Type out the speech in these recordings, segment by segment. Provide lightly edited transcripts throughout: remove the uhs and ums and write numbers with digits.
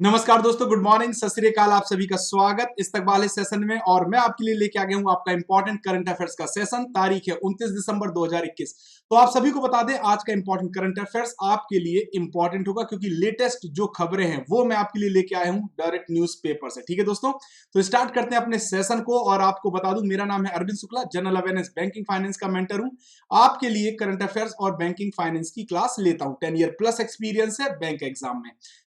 नमस्कार दोस्तों, good morning, सत श्री अकाल। आप सभी का स्वागत इस्तकबाल इस सेशन में। और मैं आपके लिए लेके आ गया हूं आपका इंपॉर्टेंट करंट अफेयर्स का सेशन। तारीख है 29 दिसंबर 2021। तो आप सभी को बता दें, आज का इंपॉर्टेंट करंट अफेयर्स आपके लिए इंपॉर्टेंट होगा, क्योंकि लेटेस्ट जो खबरें हैं वो मैं आपके लिए लेके आया हूं डायरेक्ट न्यूज पेपर से। ठीक है दोस्तों, तो स्टार्ट करते हैं अपने सेशन को। और आपको बता दूं, मेरा नाम है Arvind Shukla, general awareness banking finance का मेंटर हूं। आपके लिए करंट अफेयर्स और बैंकिंग फाइनेंस की क्लास लेता हूं। 10 ईयर प्लस एक्सपीरियंस है बैंक एग्जाम में।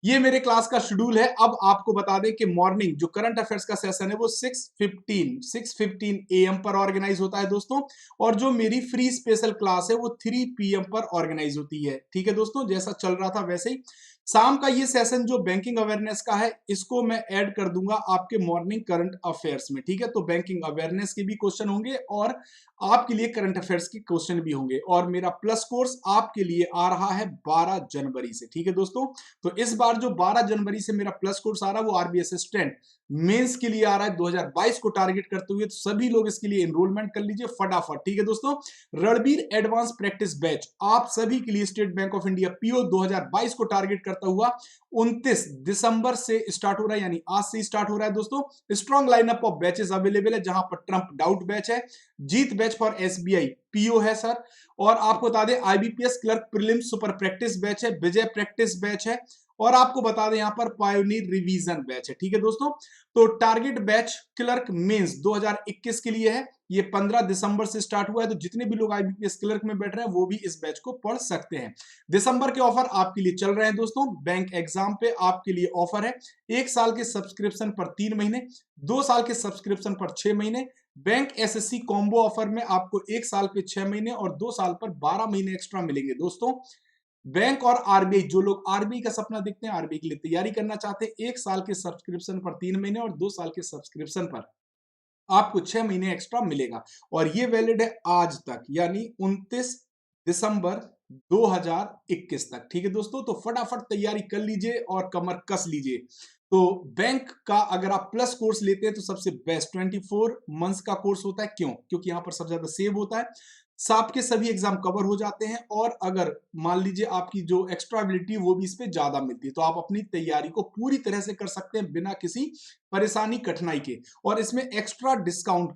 ये मेरे क्लास का शेड्यूल है। अब आपको बता दें कि मॉर्निंग जो करंट अफेयर्स का सेशन है वो 6:15 AM पर ऑर्गेनाइज होता है दोस्तों। और जो मेरी फ्री स्पेशल क्लास है वो 3 PM पर ऑर्गेनाइज होती है। ठीक है दोस्तों, जैसा चल रहा था वैसे ही शाम का ये सेशन जो बैंकिंग अवेयरनेस का है, इसको मैं ऐड कर दूंगा आपके मॉर्निंग करंट अफेयर्स में। ठीक है, तो बैंकिंग अवेयरनेस के भी क्वेश्चन होंगे और आपके लिए करंट अफेयर्स के क्वेश्चन भी होंगे। और मेरा प्लस कोर्स आपके लिए आ रहा है 12 जनवरी से। ठीक है दोस्तों, तो इस बार जो 12 जनवरी से मेरा प्लस कोर्स आ रहा है वो आरबी असिस्टेंट मेंस के लिए आ रहा है 2022 को टारगेट करते हुए। तो सभी लोग इसके लिए एनरोलमेंट कर लीजिए फटाफट। ठीक है दोस्तों, रणबीर एडवांस प्रैक्टिस बैच आप सभी के लिए state bank of India PO 2022 को टारगेट करता हुआ 29 दिसंबर से स्टार्ट हो रहा है, यानी आज से स्टार्ट हो रहा है दोस्तों। Strong lineup of batches available है, जहां पर ट्रंप डाउट बैच है, जीत बैच फॉर एसबीआई पीओ है सर। और आपको बता दें IBPS clerk prelim super practice batch है, विजय प्रैक्टिस बैच है। और आपको बता दें यहां पर पायोनियर रिवीजन बैच है। ठीक है दोस्तों, तो टारगेट बैच क्लर्क मेंस 2021 के लिए है। ये 15 दिसंबर से स्टार्ट हुआ है। तो जितने भी लोग आईबीपीएस क्लर्क में बैठ रहे हैं वो भी इस बैच को पढ़ सकते हैं। दिसंबर के ऑफर आपके लिए चल रहे हैं दोस्तों। बैंक एग्जाम पे आपके लिए ऑफर है 1 साल के सब्सक्रिप्शन पर 3 महीने, 2 साल के सब्सक्रिप्शन पर 6 महीने। बैंक एसएससी कॉम्बो ऑफर में आपको 1 साल पे 6 महीने और 2 साल पर 12 महीने एक्स्ट्रा मिलेंगे दोस्तों। बैंक और आरबीआई, जो लोग आरबीआई का सपना देखते हैं, आरबीआई के लिए तैयारी करना चाहते हैं, 1 साल के सब्सक्रिप्शन पर 3 महीने और 2 साल के सब्सक्रिप्शन पर आपको 6 महीने एक्स्ट्रा मिलेगा। और ये वैलिड है आज तक, यानी 29 दिसंबर 2021 तक। ठीक है दोस्तों, तो फटाफट तैयारी कर लीजिए और कमर कस लीजिए। तो बैंक का अगर आप प्लस कोर्स लेते हैं तो सबसे बेस्ट 24 मंथ्स का कोर्स होता है। क्यों? क्योंकि यहां पर सबसे ज्यादा सेव होता है, साप के सभी एग्जाम कवर हो जाते हैं। और अगर मान लीजिए आपकी जो एक्स्ट्रा एबिलिटी वो भी इस पे ज्यादा मिलती है, तो आप अपनी तैयारी को पूरी तरह से कर सकते हैं बिना किसी परेशानी कठिनाई के। और इसमें एक्स्ट्रा डिस्काउंट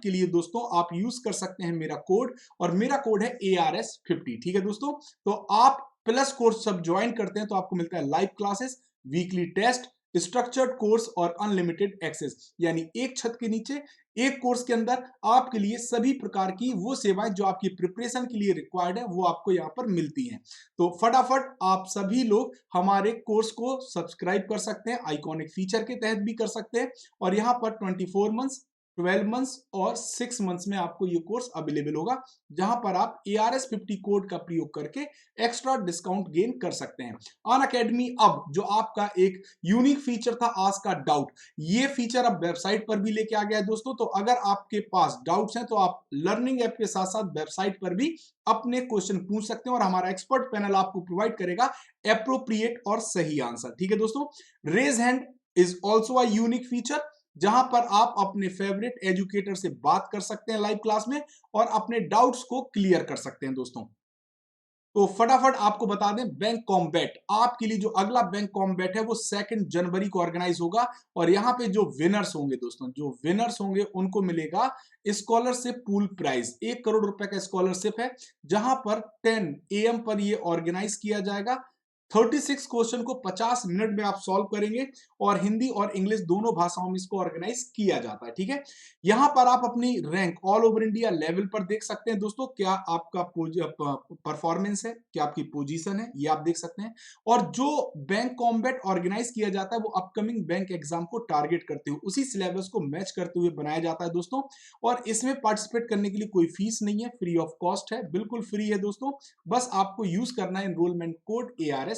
के लिए दोस्तों आप यूज कर सकते हैं मेरा कोड, और मेरा कोड है ARS50। ठीक है दोस्तों, तो आप प्लस कोर्स जब ज्वाइन करते हैं तो आपको मिलता है live classes, weekly test, structured course और अनलिमिटेड एक्सेस। यानी एक छत के नीचे एक कोर्स के अंदर आपके लिए सभी प्रकार की वो सेवाएं जो आपकी प्रिपरेशन के लिए रिक्वायर्ड है वो आपको यहां पर मिलती हैं। तो फटाफट आप सभी लोग हमारे कोर्स को सब्सक्राइब कर सकते हैं, आइकॉनिक फीचर के तहत भी कर सकते हैं। और यहां पर 24 मंथ्स, 12 मंथ्स और 6 मंथ्स में आपको ये कोर्स अवेलेबल होगा, जहां पर आप ARS50 कोड का प्रयोग करके एक्स्ट्रा डिस्काउंट गेन कर सकते हैं। अन अकेडमी अब जो आपका एक यूनिक फीचर था, आज का डाउट, ये फीचर अब वेबसाइट पर भी लेके आ गया है दोस्तों। तो अगर आपके पास डाउट्स हैं तो आप लर्निंग ऐप के साथ साथ वेबसाइट पर भी अपने क्वेश्चन पूछ सकते हैं, और हमारा एक्सपर्ट पैनल आपको प्रोवाइड करेगा एप्रोप्रिएट और सही आंसर। ठीक है दोस्तों, raise hand is also a unique feature, जहां पर आप अपने फेवरेट एजुकेटर से बात कर सकते हैं लाइव क्लास में और अपने डाउट्स को क्लियर कर सकते हैं दोस्तों। तो फटाफट आपको बता दें, बैंक कॉम्बैट आपके लिए जो अगला बैंक कॉम्बैट है वो 2 जनवरी को ऑर्गेनाइज होगा। और यहां पे जो विनर्स होंगे दोस्तों, जो विनर्स होंगे उनको मिलेगा स्कॉलरशिप पूल प्राइज। 1 करोड़ रुपए का स्कॉलरशिप है, जहां पर 10 AM पर ये ऑर्गेनाइज किया जाएगा। 36 क्वेश्चन को 50 मिनट में आप सॉल्व करेंगे, और हिंदी और इंग्लिश दोनों भाषाओं में इसको ऑर्गेनाइज किया जाता है। ठीक है, यहां पर आप अपनी rank all over India level पर देख सकते हैं दोस्तों, क्या आपका परफॉर्मेंस है, क्या आपकी पोजीशन है, ये आप देख सकते हैं। और जो बैंक कॉम्बैट ऑर्गेनाइज किया जाता है वो अपकमिंग बैंक एग्जाम को टारगेट करते हुए, उसी सिलेबस को मैच करते हुए बनाया जाता है दोस्तों। और इसमें पार्टिसिपेट करने के लिए कोई फीस नहीं है, फ्री ऑफ कॉस्ट है, बिल्कुल फ्री है दोस्तों। बस आपको यूज करना है एनरोलमेंट कोड ARS50।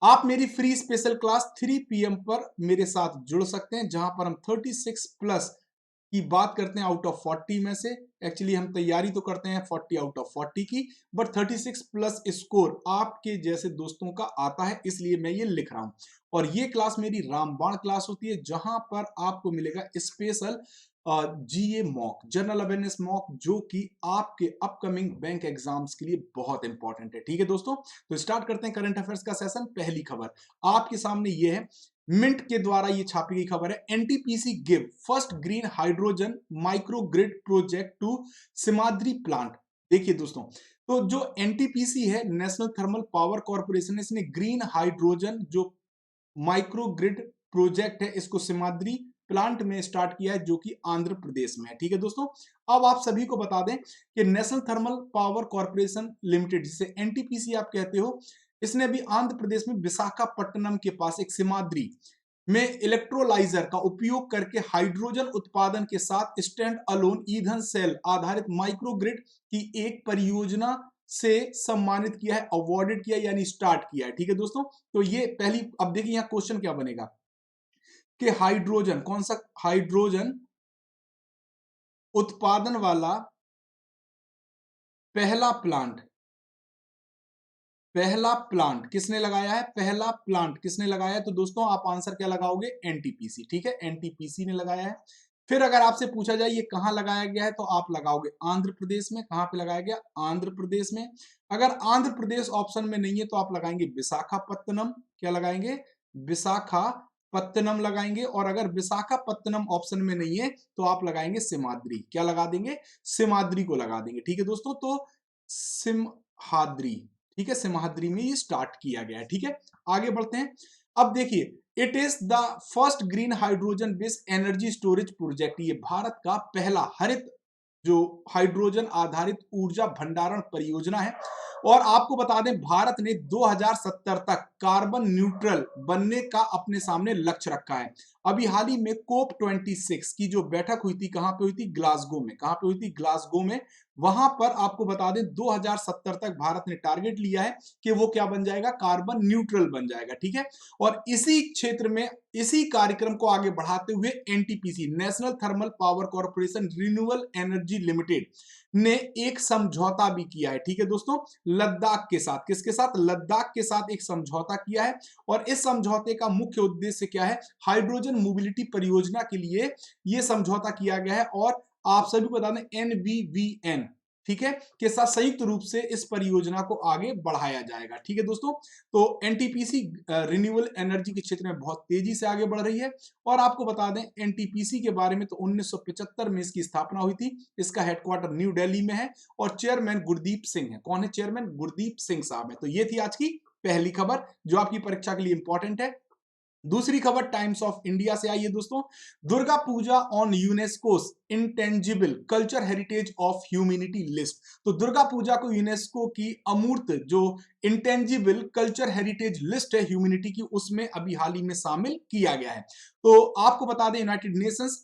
आप मेरी फ्री स्पेशल क्लास 3 PM पर मेरे साथ जुड़ सकते हैं, जहां पर हम 36 प्लस की बात करते हैं आउट ऑफ 40 में से। एक्चुअली हम तैयारी तो करते हैं 40 आउट ऑफ 40 की, बट 36 प्लस स्कोर आपके जैसे दोस्तों का आता है, इसलिए मैं ये लिख रहा हूं। और ये क्लास मेरी रामबाण क्लास होती है, जहां पर आपको मिलेगा स्पेशल जीए मॉक, जनरल अवेयरनेस मॉक, जो कि आपके अपकमिंग बैंक एग्जाम्स के लिए बहुत इंपॉर्टेंट है। ठीक है दोस्तों, तो स्टार्ट करते हैं करंट अफेयर्स का सेशन। पहली खबर आपके सामने ये है, मिंट के द्वारा ये छापी गई खबर है, NTPC give first green hydrogen micro grid project to Simhadri plant. देखिए दोस्तों, तो जो एनटीपीसी है, नेशनल थर्मल पावर कॉर्पोरेशन, इसने ग्रीन हाइड्रोजन जो माइक्रो ग्रिड प्रोजेक्ट है, इसको सिमाद्री प्लांट में स्टार्ट किया है, जो कि आंध्र प्रदेश में है। ठीक है दोस्तों, अब आप सभी को बता दें कि national Thermal Power corporation limited, जिसे एनटीपीसी आप कहते हो, इसने भी आंध्र प्रदेश में विशाखापट्टनम के पास एक सिमाद्री में इलेक्ट्रोलाइजर का उपयोग करके हाइड्रोजन उत्पादन के साथ स्टैंड अलोन ईंधन सेल आधारित माइक्रोग्रिड की एक परियोजना से सम्मानित किया है, अवॉर्डेड किया यानी स्टार्ट किया है। ठीक है दोस्तों, तो ये पहली, अब देखिए यहां क्वेश्चन क्या बनेगा कि हाइड्रोजन, कौन सा हाइड्रोजन उत्पादन वाला पहला प्लांट, पहला प्लांट किसने लगाया है, पहला प्लांट किसने लगाया है? तो दोस्तों आप आंसर क्या लगाओगे, एनटीपीसी। ठीक है, एनटीपीसी ने लगाया है। फिर अगर आपसे पूछा जाए ये कहां लगाया गया है, तो आप लगाओगे आंध्र प्रदेश में। कहां पे लगाया गया, आंध्र प्रदेश में। अगर आंध्र प्रदेश ऑप्शन में नहीं है तो आप लगाएंगे विशाखापत्तनम। क्या लगाएंगे, विशाखापत्तनम लगाएंगे। और अगर विशाखापत्तनम ऑप्शन में नहीं है तो आप लगाएंगे सिमाद्री। क्या लगा देंगे, सिमाद्री को लगा देंगे। ठीक है दोस्तों, तो सिमहाद्री, ठीक है, सिमहाद्री में ये स्टार्ट किया गया है। ठीक है, आगे बढ़ते हैं। अब देखिए, it is the first green hydrogen based energy storage project, ये भारत का पहला हरित जो हाइड्रोजन आधारित ऊर्जा भंडारण परियोजना है। और आपको बता दें, भारत ने 2070 तक कार्बन न्यूट्रल बनने का अपने सामने लक्ष्य रखा है। अभी हाल ही में कोप 26 की जो बैठक हुई थी, कहां पे हुई थी, ग्लासगो में। कहां पे हुई थी, ग्लासगो में। वहां पर आपको बता दें 2070 तक भारत ने टारगेट लिया है कि वो क्या बन जाएगा, कार्बन न्यूट्रल बन जाएगा। ठीक है, और इसी क्षेत्र में, इसी कार्यक्रम को आगे बढ़ाते हुए NTPC, national Thermal Power corporation renewable energy limited ने एक समझौता भी किया है। ठीक है दोस्तों, लद्दाख के साथ, किसके साथ, लद्दाख के साथ एक समझौता किया है। और इस समझौते का मुख्य उद्देश्य क्या है, हाइड्रोजन मोबिलिटी परियोजना के लिए यह समझौता किया गया है। और आप सभी को बता दें एनवीवीएन, ठीक है, के साथ संयुक्त रूप से इस परियोजना को आगे बढ़ाया जाएगा। ठीक है दोस्तों, तो एनटीपीसी रिन्यूएबल एनर्जी के क्षेत्र में बहुत तेजी से आगे बढ़ रही है। और आपको बता दें एनटीपीसी के बारे में, तो 1975 में इसकी स्थापना हुई थी। इसका हेडक्वार्टर न्यू दिल्ली में है और चेयरमैन गुरदीप सिंह है। कौन है चेयरमैन, गुरदीप सिंह साहब है। तो ये थी आज की पहली खबर जो आपकी परीक्षा के लिए इंपॉर्टेंट है। दूसरी खबर टाइम्स ऑफ इंडिया से आई है दोस्तों, Durga Puja on UNESCO intangible culture heritage of humanity list. तो दुर्गा पूजा को यूनेस्को की अमूर्त जो इंटेंजिबल कल्चर हेरिटेज लिस्ट है ह्यूमैनिटी की, उसमें अभी हाल ही में शामिल किया गया है। तो आपको बता दें United Nations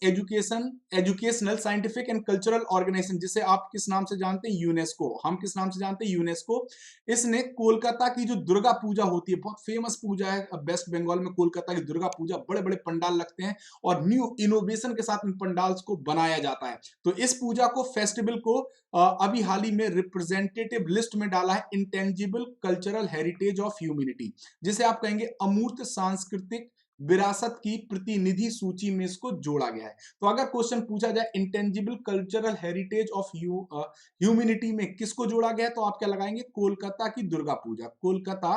educational scientific and cultural organisation, जिसे आप किस नाम से जानते हैं, यूनेस्को, हम किस नाम से जानते हैं, यूनेस्को, इसने कोलकाता की जो दुर्गा पूजा होती है, बहुत फेमस पूजा है वेस्ट बंगाल में, कोलकाता की दुर्गा पूजा, बड़े बड़े पंडाल लगते हैं और न्यू इनोवेशन के साथ इन पंडाल्स को बनाया जाता है। तो इस पूजा को, फेस्टिवल को अभी हाल ही में रिप्रेजेंटेटिव लिस्ट में डाला है, intangible cultural heritage of humanity, जिसे आप कहेंगे अमूर्त सांस्कृतिक विरासत की प्रतिनिधि सूची में इसको जोड़ा गया है। तो अगर क्वेश्चन पूछा जाए intangible cultural heritage of humanity में किसको जोड़ा गया है, तो आप क्या लगाएंगे, कोलकाता की दुर्गा पूजा, कोलकाता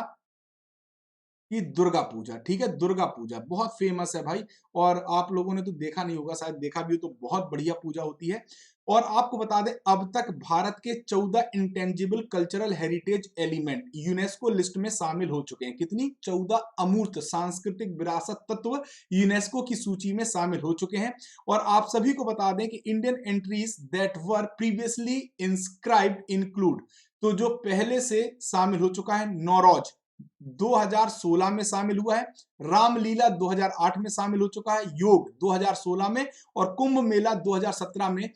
की दुर्गा पूजा। ठीक है, दुर्गा पूजा बहुत फेमस है भाई, और आप लोगों ने तो देखा नहीं होगा, शायद देखा भी हो, तो बहुत बढ़िया पूजा होती है। और आपको बता दें अब तक भारत के 14 intangible cultural heritage element UNESCO list में शामिल हो चुके हैं। कितनी, 14 अमूर्त सांस्कृतिक विरासत तत्व यूनेस्को की सूची में शामिल हो चुके हैं। और आप सभी को बता दें कि Indian entries that were previously inscribed include, तो जो पहले से शामिल हो चुका है, नौरोज 2016 में शामिल हुआ है, रामलीला 2008 में शामिल हो चुका है, योग 2016 में, और कुंभ मेला 2017 में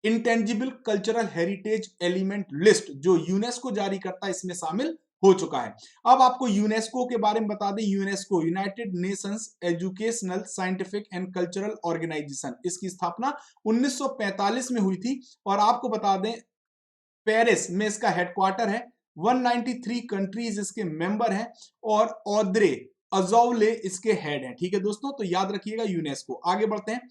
intangible cultural heritage element list जो यूनेस्को जारी करता है, इसमें शामिल हो चुका है। अब आपको यूनेस्को के बारे में बता दें, UNESCO United Nations educational scientific and cultural organisation, इसकी स्थापना 1945 में हुई थी। और आपको बता दें पेरिस में इसका हेडक्वार्टर है, 193 कंट्रीज इसके मेंबर हैं, और ऑद्रे अजौले इसके हेड हैं। ठीक है दोस्तों, तो याद रखिएगा यूनेस्को। आगे बढ़ते हैं,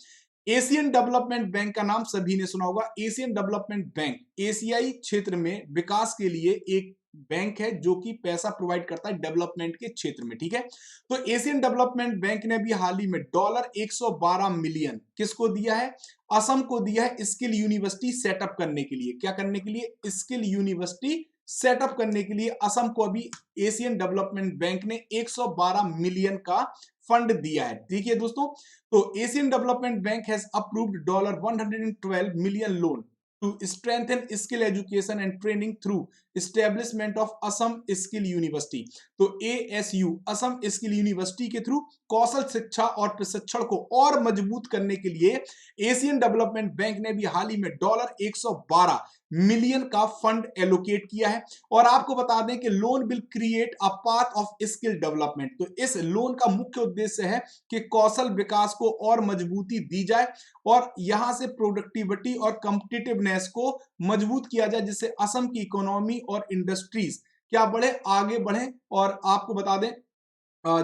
एशियन डेवलपमेंट बैंक का नाम सभी ने सुना होगा। एशियन डेवलपमेंट बैंक एशियाई क्षेत्र में विकास के लिए एक बैंक है जो कि पैसा प्रोवाइड करता है डेवलपमेंट के क्षेत्र में, ठीक है। तो एशियन डेवलपमेंट बैंक ने अभी हाल ही में डॉलर 112 मिलियन किसको दिया है? असम को दिया है स्किल यूनिवर्सिटी सेटअप करने के लिए। क्या करने के लिए? स्किल यूनिवर्सिटी सेटअप करने के लिए असम को अभी एशियन डेवलपमेंट बैंक ने 112 मिलियन का फंड दिया है। देखिए दोस्तों, तो Asian development bank has approved dollar 112 million loan to strengthen skill education and training through establishment of Assam skill university. तो एएसयू असम स्किल यूनिवर्सिटी के थ्रू कौशल शिक्षा और प्रशिक्षण को और मजबूत करने के लिए एशियन डेवलपमेंट बैंक ने भी हाल ही में डॉलर 112 मिलियन का फंड एलोकेट किया है। और आपको बता दें कि loan will create a path of skill development. तो इस लोन का मुख्य उद्देश्य है कि कौशल विकास को और मजबूती दी जाए और यहां से प्रोडक्टिविटी और कॉम्पिटिटिवनेस को मजबूत किया जाए, जिससे असम की इकोनॉमी और इंडस्ट्रीज क्या बढ़े, आगे बढ़े और आपको बता दें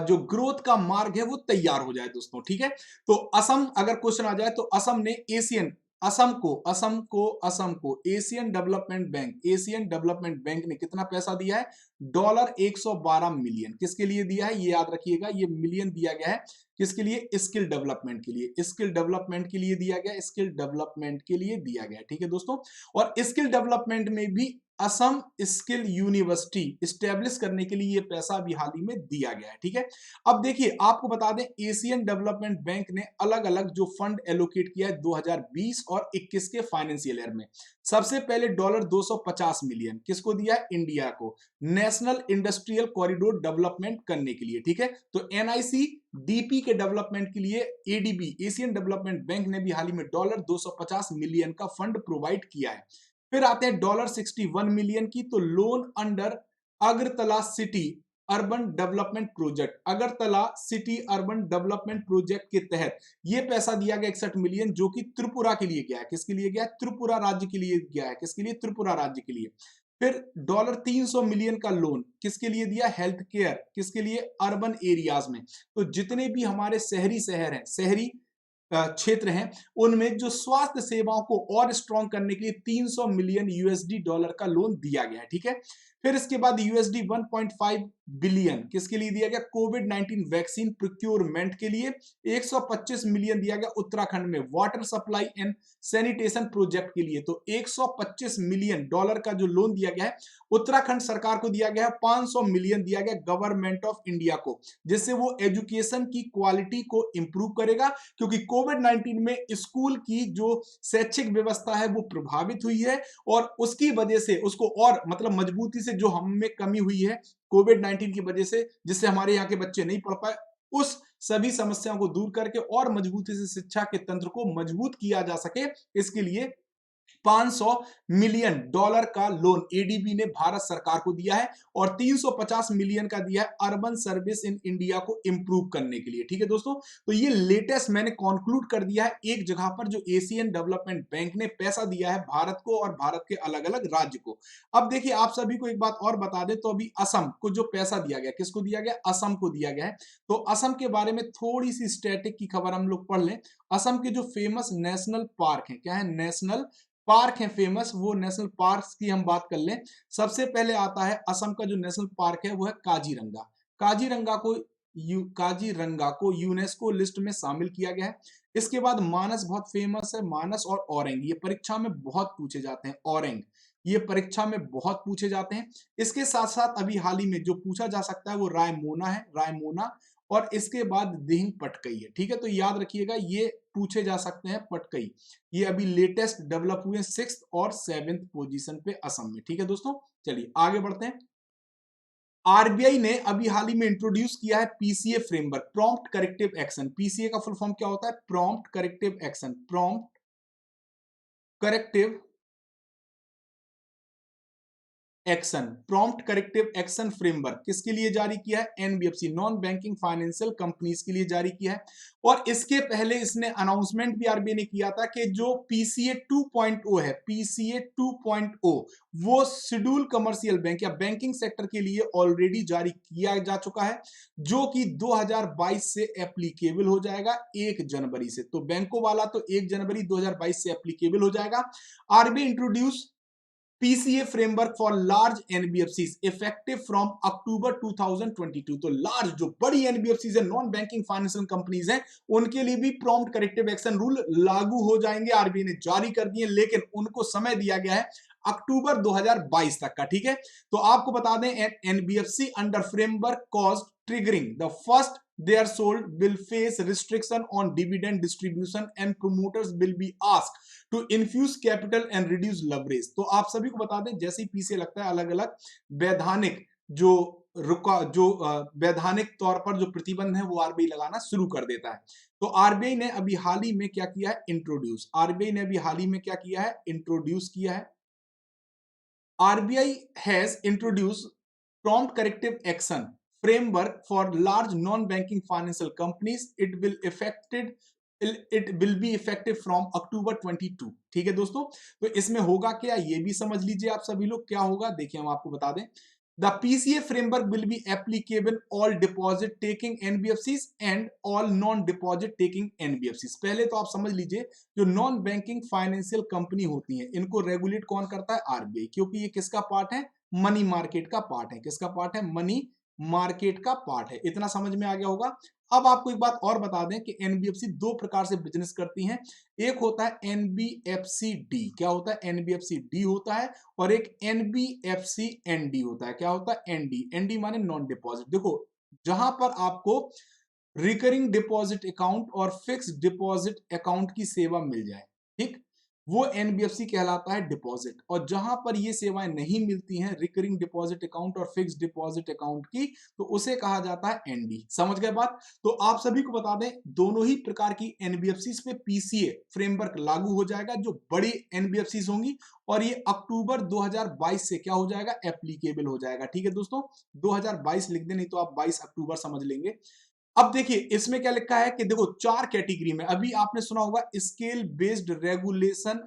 जो ग्रोथ का मार्ग है वो तैयार हो जाए दोस्तों, ठीक है। तो असम अगर क्वेश्चन आ जाए तो असम ने असम को एशियन डेवलपमेंट बैंक ने कितना पैसा दिया है? Dollar 112 million. किसके लिए दिया है ये याद रखिएगा, ये मिलियन दिया गया है किसके लिए? स्किल डेवलपमेंट के लिए। स्किल डेवलपमेंट के लिए दिया गया, स्किल डेवलपमेंट के लिए दिया गया, ठीक है दोस्तों। और स्किल डेवलपमेंट में भी असम स्किल यूनिवर्सिटी स्टैब्लिश करने के लिए ये पैसा भी हाल ही में दिया गया है, ठीक है। अब देखिए आपको बता दें एशियन डेवलपमेंट बैंक ने अलग अलग जो फंड एलोकेट किया है 2020 और 21 के फाइनेंशियल ईयर में। सबसे पहले डॉलर 250 मिलियन किसको दिया है? इंडिया को, नेशनल इंडस्ट्रियल कॉरिडोर डेवलपमेंट करने के लिए, ठीक है। तो एनआईसी डीपी के डेवलपमेंट के लिए एडीबी एशियन डेवलपमेंट बैंक ने भी हाल ही में डॉलर 250 मिलियन का फंड प्रोवाइड किया है। फिर आते हैं डॉलर 61 मिलियन की, तो loan under Agartala city urban development project, Agartala city urban development project के तहत यह पैसा दिया गया 61 मिलियन, जो कि त्रिपुरा के लिए गया है। किसके लिए गया? त्रिपुरा राज्य के लिए गया है। किसके लिए? त्रिपुरा राज्य के लिए। फिर डॉलर 300 मिलियन का लोन किसके लिए दिया? हेल्थ केयर, किसके लिए? अर्बन एरियाज में। तो जितने भी हमारे शहरी शहर हैं, शहरी क्षेत्र हैं, उनमें जो स्वास्थ्य सेवाओं को और स्ट्रॉन्ग करने के लिए 300 मिलियन यूएसडी डॉलर का लोन दिया गया है, ठीक है। फिर इसके बाद यूएसडी 1.5 बिलियन किसके लिए दिया गया? कोविड 19 वैक्सीन प्रोक्योरमेंट के लिए। 125 मिलियन दिया गया उत्तराखंड में water supply and sanitation project के लिए। तो 125 मिलियन डॉलर का जो लोन दिया गया है उत्तराखंड सरकार को दिया गया है। 500 मिलियन दिया गया गवर्नमेंट ऑफ इंडिया को, जिससे वो एजुकेशन की क्वालिटी को इंप्रूव करेगा, क्योंकि कोविड 19 में स्कूल की जो शैक्षिक व्यवस्था है वो प्रभावित हुई है और उसकी वजह से उसको और मतलब मजबूती से जो हम में कमी हुई है कोविड 19 की वजह से, जिससे हमारे यहाँ के बच्चे नहीं पढ़ पाए, उस सभी समस्याओं को दूर करके और मजबूती से शिक्षा के तंत्र को मजबूत किया जा सके, इसके लिए 500 मिलियन डॉलर का लोन एडीबी ने भारत सरकार को दिया है और 350 मिलियन का दिया है अर्बन सर्विस इन इंडिया को इंप्रूव करने के लिए, ठीक है दोस्तों। तो ये लेटेस्ट मैंने कंक्लूड कर दिया है एक जगह पर, जो एशियन डेवलपमेंट बैंक ने पैसा दिया है भारत को और भारत के अलग अलग राज्य को। अब देखिए आप सभी को एक बात और बता दें, तो अभी असम को जो पैसा दिया गया, किसको दिया गया? असम को दिया गया है। तो असम के बारे में थोड़ी सी स्टैटिक की खबर हम लोग पढ़ लें। असम के जो फेमस नेशनल पार्क है, क्या है? नेशनल पार्क है फेमस, वो नेशनल पार्क्स की हम बात कर लें। सबसे पहले आता है असम का जो नेशनल पार्क है वो है काजीरंगा। काजीरंगा को यूनेस्को लिस्ट में शामिल किया गया है। इसके बाद मानस बहुत फेमस है, मानस और औरेंग, ये परीक्षा में बहुत पूछे जाते हैं। औरेंग ये परीक्षा में बहुत पूछे जाते हैं। इसके साथ साथ अभी हाल ही में जो पूछा जा सकता है वो रायमोना है, रायमोना। और इसके बाद दिहिंग पटकई है, ठीक है। तो याद रखिएगा ये पूछे जा सकते हैं पटकई। ये अभी लेटेस्ट डेवलप हुए 6th और 7th पोजीशन पे असम में, ठीक है दोस्तों। चलिए आगे बढ़ते हैं। आरबीआई ने अभी हाल ही में इंट्रोड्यूस किया है PCA framework, prompt corrective action. PCA का फुल फॉर्म क्या होता है? Prompt corrective action. Prompt corrective action, prompt corrective action framework किसके लिए जारी किया है? NBFC, non banking financial companies के लिए जारी किया है। और इसके पहले इसने अनाउंसमेंट भी आरबीआई ने किया था कि जो पीसीए 2.0 है, पीसीए 2.0 वो शेड्यूल कमर्शियल बैंक या बैंकिंग सेक्टर के लिए ऑलरेडी जारी किया जा चुका है, जो कि 2022 से एप्लीकेबल हो जाएगा 1 जनवरी से। तो बैंकों वाला तो 1 जनवरी 2022 से एप्लीकेबल हो जाएगा। RBI introduce PCA framework for large NBFCs effective from October 2022। तो लार्ज जो बड़ी एनबीएफसीज है, नॉन बैंकिंग फाइनेंशियल कंपनीज हैं, उनके लिए भी प्रॉम्प्ट करेक्टिव एक्शन रूल लागू हो जाएंगे। आरबीआई ने जारी कर दिए, लेकिन उनको समय दिया गया है अक्टूबर 2022 तक का। ठीक है, तो आपको बता दें NBFC under framework cost triggering the first their sold will face restriction on dividend distribution and promoters will be asked to infuse capital and reduce leverage। तो आप सभी को बता दें, जैसे ही पीछे लगता है अलग अलग वैधानिक वैधानिक तौर पर जो प्रतिबंध है वो आरबीआई लगाना शुरू कर देता है। तो आरबीआई ने अभी हाल ही में क्या किया है? इंट्रोड्यूस, आरबीआई ने अभी हाल ही में क्या किया है? इंट्रोड्यूस किया है। RBI has introduce prompt corrective action framework for large non-banking financial companies. It will be effective from October 22। ठीक है दोस्तों, तो इसमें होगा क्या ये भी समझ लीजिए आप सभी लोग। क्या होगा देखिए, हम आपको बता दें। The PCA framework will be applicable all deposit taking NBFCs and all non-deposit taking NBFCs। पहले तो आप समझ लीजिए, जो नॉन बैंकिंग फाइनेंशियल कंपनी होती है इनको रेगुलेट कौन करता है? आरबीआई, क्योंकि ये किसका पार्ट है? मनी मार्केट का पार्ट है। किसका पार्ट है? मनी मार्केट का पार्ट है। इतना समझ में आ गया होगा। अब आपको एक बात और बता दें कि एनबीएफसी दो प्रकार से बिजनेस करती हैं। एक होता है एनबीएफसी डी। क्या होता है? एनबीएफसी डी होता है। और एक एनबीएफसी एनडी होता है। क्या होता है? एनडी। एनडी माने नॉन डिपॉजिट। देखो, जहां पर आपको रिकरिंग डिपॉजिट अकाउंट और फिक्स डिपॉजिट अकाउंट की सेवा मिल जाए, ठीक, वो एनबीएफसी कहलाता है डिपॉजिट। और जहां पर ये सेवाएं नहीं मिलती हैं, रिकरिंग डिपॉजिट अकाउंट और फिक्स डिपॉजिट अकाउंट की, तो उसे कहा जाता है एनडी। समझ गए बात? तो आप सभी को बता दें, दोनों ही प्रकार की एनबीएफसी पे पीसीए फ्रेमवर्क लागू हो जाएगा, जो बड़ी एनबीएफसी होंगी। और ये अक्टूबर 2022 से क्या हो जाएगा? एप्लीकेबल हो जाएगा। ठीक है दोस्तों, 2022 लिख दे, नहीं तो आप 22 अक्टूबर समझ लेंगे। अब देखिए इसमें क्या लिखा है कि देखो 4 कैटेगरी में, अभी आपने सुना होगा scale based regulation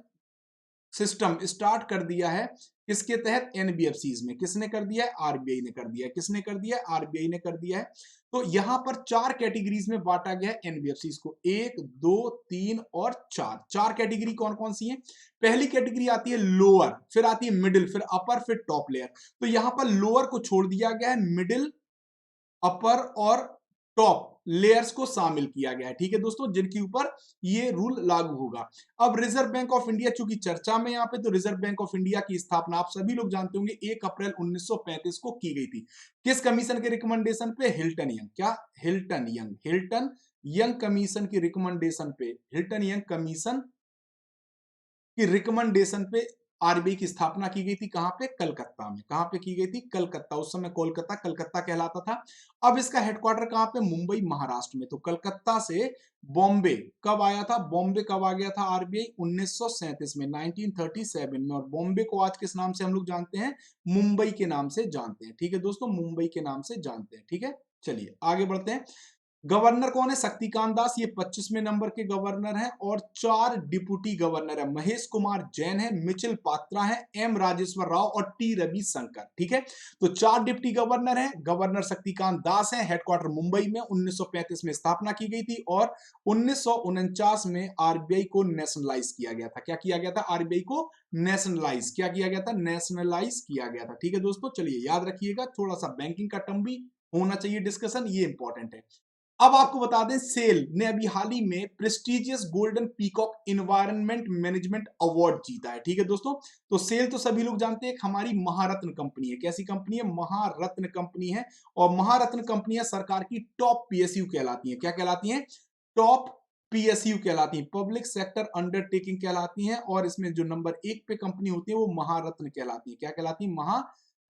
system start कर दिया है। किसके तहत? एनबीएफसीज में। किसने कर दिया है? आरबीआई ने कर दिया है। किसने कर दिया है? आरबीआई ने कर दिया है। तो यहां पर 4 कैटेगरीज में बांटा गया है एनबीएफसीज को, 1 2 3 और 4। 4 कैटेगरी कौन कौन सी है? पहली कैटेगरी आती है लोअर, फिर आती है मिडिल, फिर अपर, फिर टॉप लेयर। तो यहां पर लोअर को छोड़ दिया गया है, मिडिल, अपर और टॉप लेयर्स को शामिल किया गया है। ठीक है दोस्तों, जिनके ऊपर ये रूल लागू होगा। अब रिजर्व बैंक ऑफ इंडिया चूंकि चर्चा में यहाँ पे, तो रिजर्व बैंक ऑफ इंडिया की स्थापना आप सभी लोग जानते होंगे 1 अप्रैल 1935 को की गई थी। किस कमीशन के रिकमेंडेशन पे? Hilton Young. क्या? Hilton Young. Hilton Young commission की रिकमेंडेशन पे, हिल्टन यंग कमीशन की रिकमेंडेशन पे आरबीआई की स्थापना की गई थी। कहां पे? कलकत्ता में। कहां पे की गई थी? कलकत्ता। उस समय कोलकाता कलकत्ता कहलाता था। अब इसका हेडक्वार्टर कहां पे? मुंबई महाराष्ट्र में। तो कलकत्ता से बॉम्बे कब आया था? बॉम्बे कब आ गया था आरबीआई? 1937 में, 1937 में। और बॉम्बे को आज किस नाम से हम लोग जानते हैं? मुंबई के नाम से जानते हैं। ठीक है दोस्तों, मुंबई के नाम से जानते हैं। ठीक है, चलिए आगे बढ़ते हैं। गवर्नर कौन है? शक्तिकांत दास, ये 25वें नंबर के गवर्नर हैं। और 4 डिप्टी गवर्नर है। महेश कुमार जैन है, मिचिल पात्रा है, एम राजेश्वर राव और टी रवि शंकर। ठीक है, तो 4 डिप्टी गवर्नर हैं। गवर्नर शक्तिकांत दास है, हेडक्वार्टर मुंबई में, 1935 में स्थापना की गई थी। और 1949 में आरबीआई को नेशनलाइज किया गया था। क्या किया गया था? आरबीआई को नेशनलाइज क्या किया गया था? नेशनलाइज किया गया था। ठीक है दोस्तों, चलिए याद रखिएगा, थोड़ा सा बैंकिंग का टर्म भी होना चाहिए डिस्कशन, ये इंपॉर्टेंट है। अब आपको बता दें, सेल ने अभी हाल ही में prestigious golden peacock environment management award जीता है। ठीक है दोस्तों, तो सेल तो सभी लोग जानते हैं, हमारी महारत्न कंपनी है। कैसी कंपनी है? महारत्न कंपनी है। और महारत्न कंपनियां सरकार की टॉप पीएसयू कहलाती हैं। क्या कहलाती हैं? टॉप पीएसयू कहलाती हैं, पब्लिक सेक्टर अंडरटेकिंग कहलाती हैं। और इसमें जो नंबर 1 पे कंपनी होती है वो महारत्न कहलाती है। क्या कहलाती है?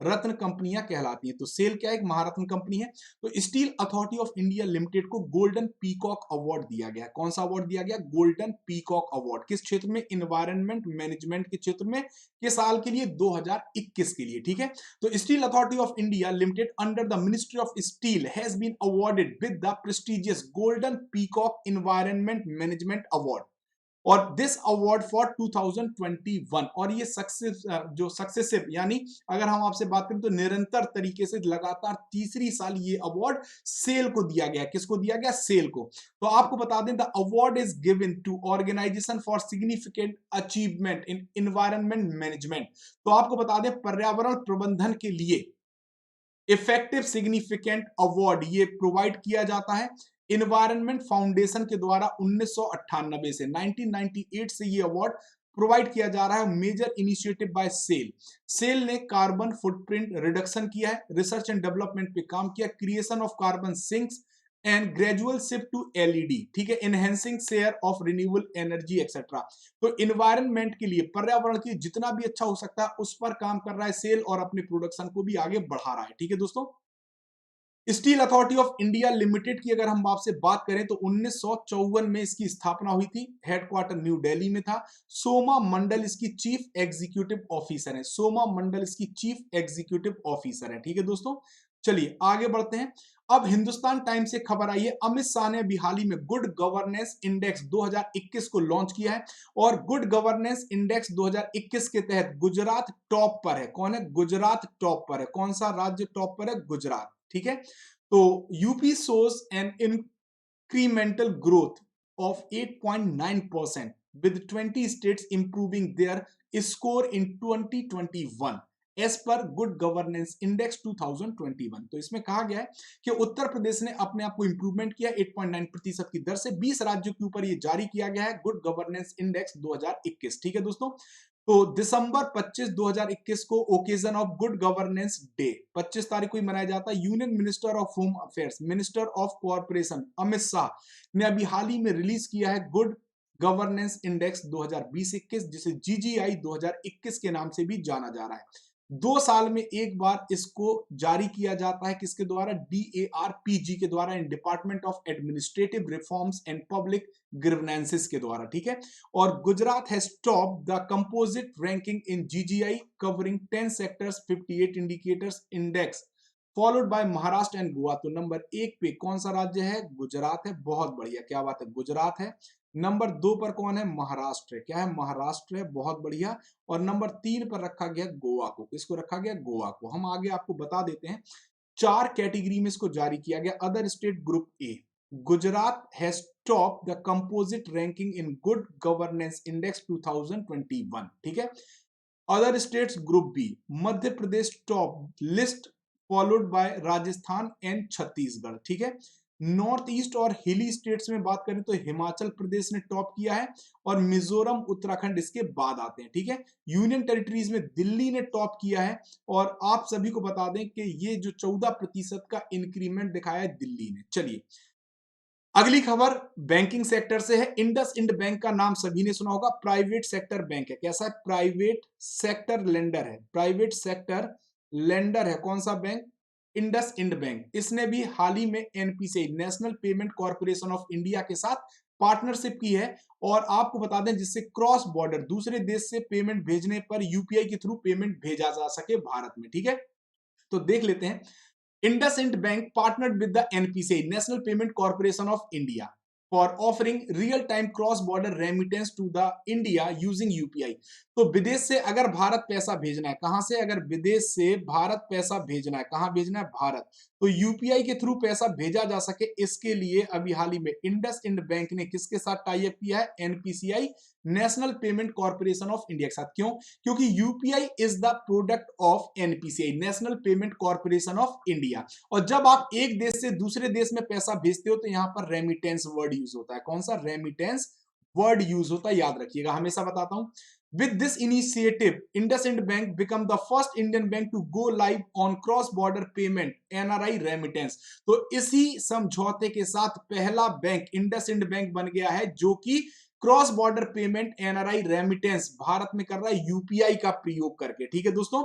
रत्न कंपनियां कहलाती हैं। तो सेल क्या है, एक महारत्न कंपनी है। तो steel authority of India limited को गोल्डन पीकॉक अवार्ड दिया गया। कौन सा अवार्ड दिया गया? Golden peacock award. किस क्षेत्र में? इन्वायरमेंट मैनेजमेंट के क्षेत्र में। किस साल के लिए? 2021 के लिए। ठीक है। तो steel authority of India limited under the ministry of steel has been awarded with the prestigious golden peacock environment management award और दिस अवार्ड फॉर 2021। और ये जो सक्सेसिव, यानी अगर हम आपसे बात करें तो निरंतर तरीके से लगातार तीसरी साल ये अवार्ड सेल को दिया गया। किसको दिया गया? सेल को। तो आपको बता दें, the award is given to organisation for significant achievement in environment management. तो आपको बता दें, पर्यावरण प्रबंधन के लिए इफेक्टिव सिग्निफिकेंट अवार्ड ये प्रोवाइड किया जाता है इन्वायरमेंट फाउंडेशन के द्वारा 1998 से 1998 से ये अवार्ड प्रोवाइड किया जा रहा है। Major initiative by SAIL. SAIL ने कार्बन फुटप्रिंट रिडक्शन किया है, रिसर्च एंड डेवलपमेंट पे काम किया, creation of carbon sinks and gradual shift to LED. ठीक है। Enhancing share of renewable energy etcetera. तो इन्वायरमेंट के लिए, पर्यावरण के लिए जितना भी अच्छा हो सकता है उस पर काम कर रहा है सेल और अपने प्रोडक्शन को भी आगे बढ़ा रहा है। ठीक है दोस्तों। Steel authority of India limited की अगर हम आपसे बात करें तो 1954 में इसकी स्थापना हुई थी। हेडक्वार्टर न्यू दिल्ली में था। सोमा मंडल इसकी चीफ एग्जीक्यूटिव ऑफिसर है। सोमा मंडल इसकी चीफ एग्जीक्यूटिव ऑफिसर है। ठीक है दोस्तों। चलिए आगे बढ़ते हैं। अब हिंदुस्तान टाइम्स से खबर आई है, अमित शाह ने अभी हाल ही में गुड गवर्नेंस इंडेक्स 2021 को लॉन्च किया है और गुड गवर्नेंस इंडेक्स 2021 के तहत गुजरात टॉप पर है। कौन है? गुजरात टॉप पर है। कौन सा राज्य टॉप पर है? गुजरात। ठीक है। तो UP shows an incremental growth of 8.9% with 20 states improving their score in 2021 as per good governance index 2021। तो इसमें कहा गया है कि उत्तर प्रदेश ने अपने आप को इंप्रूवमेंट किया 8.9% की दर से। 20 राज्यों के ऊपर ये जारी किया गया है गुड गवर्नेंस इंडेक्स 2021। ठीक है दोस्तों। तो दिसंबर 25 2021 को occasion of good governance day 25 तारीख को ही मनाया जाता है। Union minister of home affairs, minister of corporation Amit Shah ने अभी हाल ही में रिलीज किया है गुड गवर्नेंस इंडेक्स 2020-21 जिसे जीजीआई 2021 के नाम से भी जाना जा रहा है। 2 साल में एक बार इसको जारी किया जाता है। किसके द्वारा? DARPG के द्वारा, in department of administrative reforms and public governance के द्वारा। ठीक है। और Gujarat has top the composite ranking in GGI covering 10 sectors 58 indicators index followed by Maharashtra and Goa. तो नंबर 1 पे कौन सा राज्य है? गुजरात है। बहुत बढ़िया, क्या बात है, गुजरात है। नंबर 2 पर कौन है? महाराष्ट्र है। क्या है? महाराष्ट्र है। बहुत बढ़िया। और नंबर 3 पर रखा गया गोवा को। किसको रखा गया? गोवा को। हम आगे आपको बता देते हैं। 4 कैटेगरी में इसको जारी किया गया। Other state group A, Gujarat has top the composite ranking in good governance index 2021। ठीक है। Other states group B, Madhya Pradesh top list followed by Rajasthan and Chhattisgarh. ठीक है। नॉर्थ ईस्ट और हिली स्टेट्स में बात करें तो हिमाचल प्रदेश ने टॉप किया है और मिजोरम उत्तराखंड इसके बाद आते हैं। ठीक है। यूनियन टेरिटरीज में दिल्ली ने टॉप किया है और आप सभी को बता दें कि ये जो 14% का इंक्रीमेंट दिखाया है दिल्ली ने। चलिए अगली खबर बैंकिंग सेक्टर से है। इंडस इंड बैंक का नाम सभी ने सुना होगा। प्राइवेट सेक्टर बैंक है। कैसा है? प्राइवेट सेक्टर लेंडर है। प्राइवेट सेक्टर लेंडर है। कौन सा बैंक? Indus end bank. इसने भी हाल ही में NPCI, national payment corporation of India के साथ पार्टनरशिप की है और आपको बता दें जिससे क्रॉस बॉर्डर दूसरे देश से पेमेंट भेजने पर यूपीआई के थ्रू पेमेंट भेजा जा सके भारत में। ठीक है। तो देख लेते हैं। IndusInd Bank partnered with the NPCI, National Payment Corporation of India, for offering real-time cross-border remittance to the India using UPI. तो विदेश से अगर भारत पैसा भेजना है, कहां से? अगर विदेश से भारत पैसा भेजना है, कहां भेजना है? भारत। तो यूपीआई के थ्रू पैसा भेजा जा सके, इसके लिए अभी हाल ही में IndusInd बैंक ने किसके साथ टाई अप किया है? NPCI, national payment corporation of India के साथ। क्यों? क्योंकि UPI is the product of NPCI, national payment corporation of India. और जब आप एक देश से दूसरे देश में पैसा भेजते हो तो यहां पर रेमिटेंस वर्ड यूज होता है। कौन सा? रेमिटेंस वर्ड यूज होता है, याद रखिएगा, हमेशा बताता हूं। With this initiative, IndusInd Bank become the first Indian bank to go live on cross-border payment (NRI) remittance। तो इसी समझौते के साथ पहला बैंक IndusInd बैंक बन गया है जो कि cross border payment NRI remittance Bharat में कर रहा है यूपीआई का प्रयोग करके। ठीक है दोस्तों।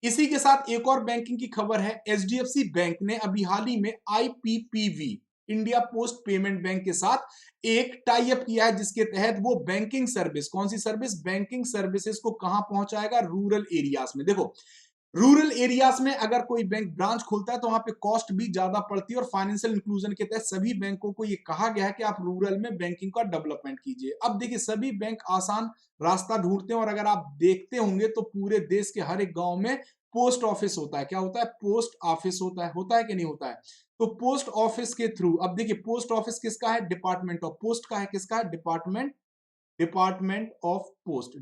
इसी के साथ एक और बैंकिंग की खबर है, एचडीएफसी बैंक ने अभी हाल ही में IPPV India post payment bank के साथ एक टाई अप किया है, जिसके तहत वो बैंकिंग सर्विस, कौन सी सर्विस, बैंकिंग सर्विसेज को कहां पहुंचाएगा, रूरल एरियाज में। देखो, रूरल एरियाज में अगर कोई बैंक ब्रांच खोलता है तो वहां पे कॉस्ट भी ज्यादा पड़ती है, और फाइनेंशियल इंक्लूजन के तहत सभी बैंकों को ये कहा गया है कि आप रूरल में बैंकिंग का डेवलपमेंट कीजिए। अब देखिए, सभी बैंक आसान रास्ता ढूंढते हैं, और अगर आप देखते होंगे तो पूरे देश के हर एक गांव में पोस्ट ऑफिस होता है। क्या होता है, पोस्ट ऑफिस होता है कि नहीं होता है। तो पोस्ट ऑफिस के थ्रू, अब देखिए पोस्ट ऑफिस किसका है, डिपार्टमेंट ऑफ पोस्ट का है, किसका है, डिपार्टमेंट ऑफ पोस्ट,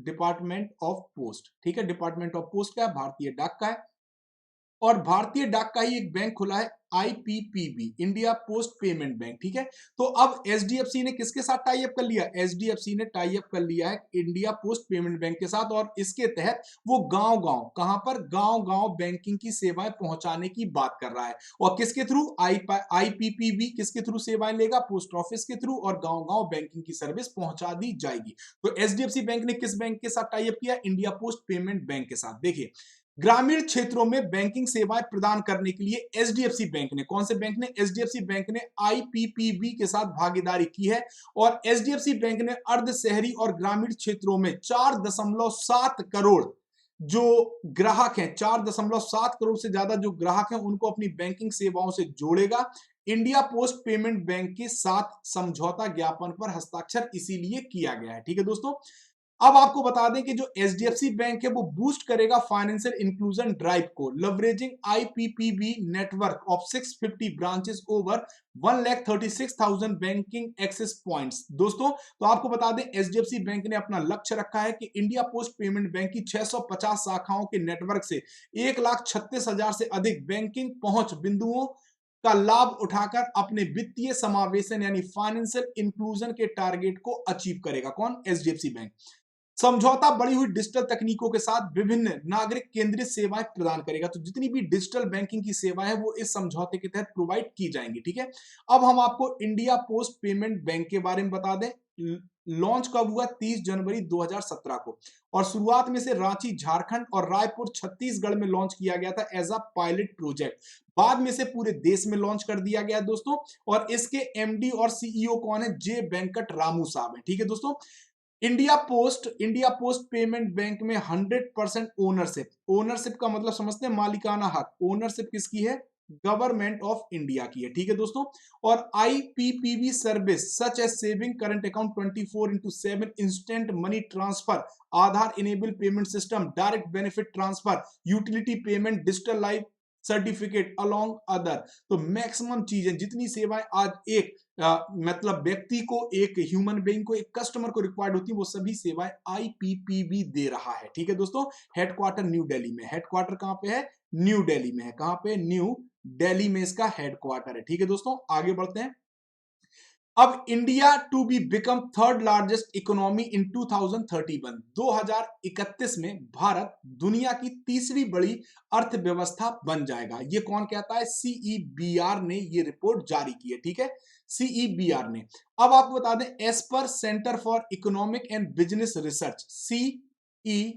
ठीक है, डिपार्टमेंट ऑफ पोस्ट का है, भारतीय डाक का है। और भारतीय डाक का ही एक बैंक खुला है, IPPB, India post payment bank, ठीक है। तो अब एचडीएफसी ने किसके साथ टाई अप कर लिया, एचडीएफसी ने टाई अप कर लिया है इंडिया पोस्ट पेमेंट बैंक के साथ, और इसके तहत वो गांव गांव, कहां पर, गांव गांव बैंकिंग की सेवाएं पहुंचाने की बात कर रहा है। और किसके थ्रू, आईपीपीबी किसके थ्रू सेवाएं लेगा, पोस्ट ऑफिस के थ्रू, और गांव गांव बैंकिंग की सर्विस पहुंचा दी जाएगी। तो एचडीएफसी बैंक ने किस बैंक के साथ टाई अप किया, इंडिया पोस्ट पेमेंट बैंक के साथ। देखिए, ग्रामीण क्षेत्रों में बैंकिंग सेवाएं प्रदान करने के लिए एचडीएफसी बैंक ने, कौन से बैंक ने, एचडीएफसी बैंक ने आईपीपीबी के साथ भागीदारी की है। और एचडीएफसी बैंक ने अर्ध शहरी और ग्रामीण क्षेत्रों में 4.7 करोड़ जो ग्राहक हैं, 4.7 करोड़ से ज्यादा जो ग्राहक हैं, उनको अपनी बैंकिंग सेवाओं से जोड़ेगा। इंडिया पोस्ट पेमेंट बैंक के साथ समझौता ज्ञापन पर हस्ताक्षर इसीलिए किया गया है, ठीक है दोस्तों। अब आपको बता दें कि जो एचडीएफसी बैंक है वो बूस्ट करेगा फाइनेंशियल इंक्लूजन ड्राइव को, leveraging IPPB network of 650 branches over 1,36,000 banking access points. दोस्तों, तो आपको बता दें एचडीएफसी बैंक ने अपना लक्ष्य रखा है कि इंडिया पोस्ट पेमेंट बैंक की 650 शाखाओं के नेटवर्क से 1,36,000 से अधिक बैंकिंग पहुंच बिंदुओं का लाभ उठाकर अपने वित्तीय समावेशन यानी फाइनेंशियल इंक्लूजन के टारगेट को अचीव करेगा। कौन, एचडीएफसी बैंक। समझौता बढ़ी हुई डिजिटल तकनीकों के साथ विभिन्न नागरिक केंद्रित सेवाएं प्रदान करेगा। तो जितनी भी डिजिटल बैंकिंग की सेवाएं हैं वो इस समझौते के तहत प्रोवाइड की जाएंगी, ठीक है। अब हम आपको इंडिया पोस्ट पेमेंट बैंक के बारे में बता दें। लॉन्च कब हुआ, 30 जनवरी 2017 को, और शुरुआत में से रांची झारखंड और रायपुर छत्तीसगढ़ में लॉन्च किया गया था एज अ पायलट प्रोजेक्ट। बाद में से पूरे देश में लॉन्च कर दिया गया दोस्तों। और इसके एमडी और सीईओ कौन है, जे वेंकट रामू साहब है, ठीक है दोस्तों। इंडिया पोस्ट पेमेंट बैंक में 100% ओनरशिप, ओनरशिप का मतलब समझते हैं, मालिकाना हक, ओनरशिप किसकी है, गवर्नमेंट ऑफ इंडिया की है, ठीक है दोस्तों। और IPPB service such as saving current account 24/7 instant money transfer, Aadhaar enable payment system, direct benefit transfer, utility payment, digital life certificate along other. तो मैक्सिमम चीजें, जितनी सेवाएं आज एक मतलब व्यक्ति को, एक ह्यूमन बीइंग को, एक कस्टमर को रिक्वायर्ड होती है, वो सभी सेवाएं आईपीपीबी दे रहा है, ठीक है दोस्तों। हेडक्वार्टर न्यू दिल्ली में, हेडक्वार्टर कहां पे है, न्यू दिल्ली में है, कहां पे, न्यू दिल्ली में इसका हेडक्वार्टर है, ठीक है दोस्तों। आगे बढ़ते हैं। अब India to be become third largest economy in 2031, 2031 में भारत दुनिया की तीसरी बड़ी अर्थव्यवस्था बन जाएगा। ये कौन कहता है, सीईबीआर ने ये रिपोर्ट जारी की है, ठीक है, सीईबीआर ने। अब आपको बता दें, as per centre for economic and business research, CEBR,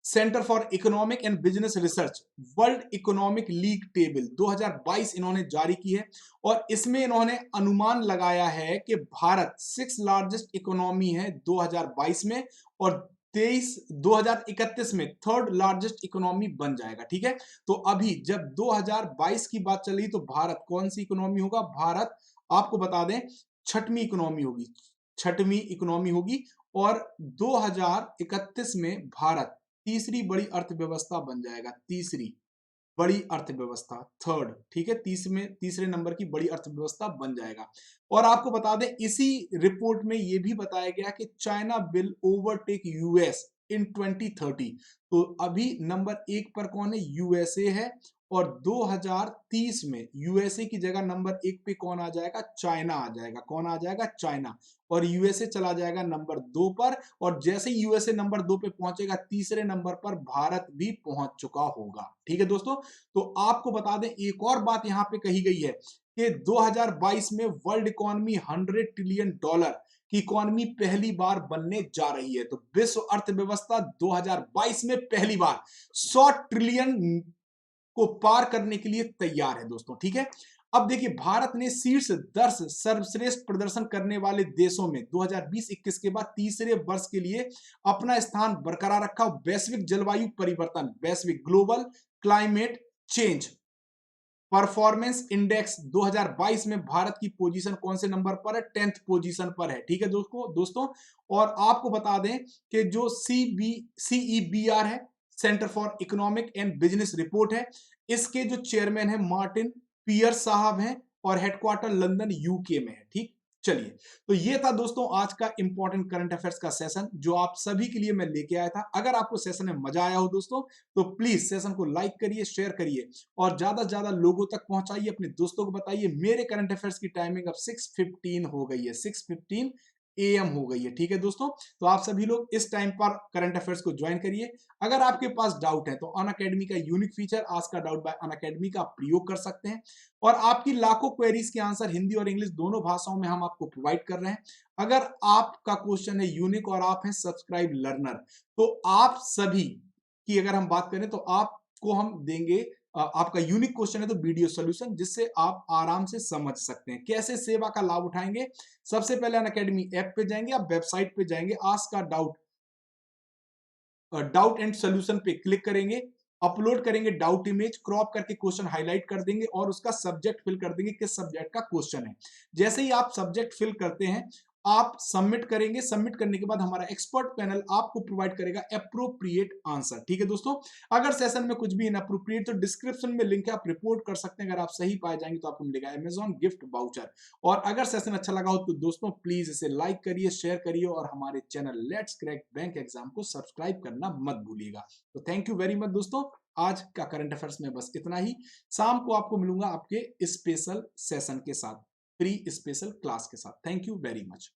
centre for economic and business research, world economic league table 2022 इन्होंने जारी की है। और इसमें इन्होंने अनुमान लगाया है कि भारत 6 लार्जेस्ट इकोनॉमी है 2022 में, और 2031 में थर्ड लार्जेस्ट इकोनॉमी बन जाएगा, ठीक है। तो अभी जब 2022 की बात चल रही तो भारत कौन सी इकोनॉमी होगा, भारत आपको बता दें छठवीं इकोनॉमी होगी, छठवीं इकोनॉमी होगी। और 2031 में भारत तीसरी बड़ी अर्थव्यवस्था बन जाएगा, तीसरी बड़ी अर्थव्यवस्था, थर्ड, ठीक है, तीसरे नंबर की बड़ी अर्थव्यवस्था बन जाएगा। और आपको बता दें इसी रिपोर्ट में यह भी बताया गया कि चाइना विल ओवरटेक यूएस इन 2030। तो अभी नंबर 1 पर कौन है, यूएसए है, और 2030 में यूएसए की जगह नंबर 1 पे कौन आ जाएगा, चाइना आ जाएगा, कौन आ जाएगा, चाइना। और यूएसए चला जाएगा नंबर 2 पर, और जैसे यूएसए नंबर 2 पे पहुंचेगा, तीसरे नंबर पर भारत भी पहुंच चुका होगा, ठीक है दोस्तों। तो आपको बता दें एक और बात यहां पे कही गई है कि 2022 में वर्ल्ड इकोनॉमी $100 ट्रिलियन की इकोनॉमी पहली बार बनने जा रही है। तो विश्व अर्थव्यवस्था 2022 में पहली बार 100 ट्रिलियन को पार करने के लिए तैयार है दोस्तों, ठीक है। अब देखिए, भारत ने शीर्ष 10 सर्वश्रेष्ठ प्रदर्शन करने वाले देशों में 2020-21 के बाद तीसरे वर्ष के लिए अपना स्थान बरकरार रखा। वैश्विक जलवायु परिवर्तन, वैश्विक global climate change performance index 2022 में भारत की पोजीशन कौन से नंबर पर है? 10th पोजीशन पर है, ठीक है दोस्तों। और आपको बता दें कि जो CEBR है, centre for economic and business report है, इसके जो चेयरमैन है मार्टिन पियर्स साहब हैं और हेडक्वार्टर लंदन यूके में है, ठीक। चलिए, तो ये था दोस्तों आज का इंपॉर्टेंट करंट अफेयर्स का सेशन जो आप सभी के लिए मैं लेके आया था। अगर आपको सेशन में मजा आया हो दोस्तों, तो प्लीज सेशन को लाइक करिए, शेयर करिए और ज्यादा से ज्यादा लोगों तक पहुंचाइए, अपने दोस्तों को बताइए। मेरे करंट अफेयर्स की टाइमिंग अब 6:15 हो गई है, 6:15 AM हो गई है, ठीक है दोस्तों। तो आप सभी लोग इस टाइम पर करंट अफेयर्स को ज्वाइन करिए। अगर आपके पास डाउट है तो अनअकैडमी का unique feature ask a doubt bye Unacademy का आप प्रयोग कर सकते हैं और आपकी लाखों क्वेरीज के आंसर हिंदी और इंग्लिश दोनों भाषाओं में हम आपको प्रोवाइड कर रहे हैं। अगर आपका क्वेश्चन है यूनिक और आप हैं सब्सक्राइब लर्नर, तो आप सभी की अगर हम बात करें तो आपको हम देंगे आपका यूनिक क्वेश्चन है तो वीडियो सॉल्यूशन, जिससे आप आराम से समझ सकते हैं। कैसे सेवा का लाभ उठाएंगे? सबसे पहले अनअकैडमी ऐप पे जाएंगे, आप वेबसाइट पे जाएंगे, आस्क का डाउट एंड सॉल्यूशन पे क्लिक करेंगे, अपलोड करेंगे डाउट इमेज, क्रॉप करके क्वेश्चन हाईलाइट कर देंगे और उसका सब्जेक्ट फिल कर देंगे, किस सब्जेक्ट का क्वेश्चन है। जैसे ही आप सब्जेक्ट फिल करते हैं, आप सबमिट करेंगे। सबमिट करने के बाद हमारा एक्सपर्ट पैनल आपको प्रोवाइड करेगा एप्रोप्रिएट आंसर, ठीक है दोस्तों। अगर सेशन में कुछ भी इनअप्रोप्रिएट तो डिस्क्रिप्शन में लिंक है, आप रिपोर्ट कर सकते हैं। अगर आप सही पाए जाएंगे तो आपको मिलेगा अमेजॉन गिफ्ट वाउचर। और अगर सेशन अच्छा लगा हो तो दोस्तों प्लीज इसे लाइक करिए, शेयर करिए और हमारे channel let's crack bank exam को सब्सक्राइब करना मत भूलिएगा। तो थैंक यू वेरी मच दोस्तों, आज का करंट अफेयर्स में बस इतना ही। शाम को आपको मिलूंगा आपके स्पेशल सेशन के साथ, प्री स्पेशल क्लास के साथ। Thank you very much.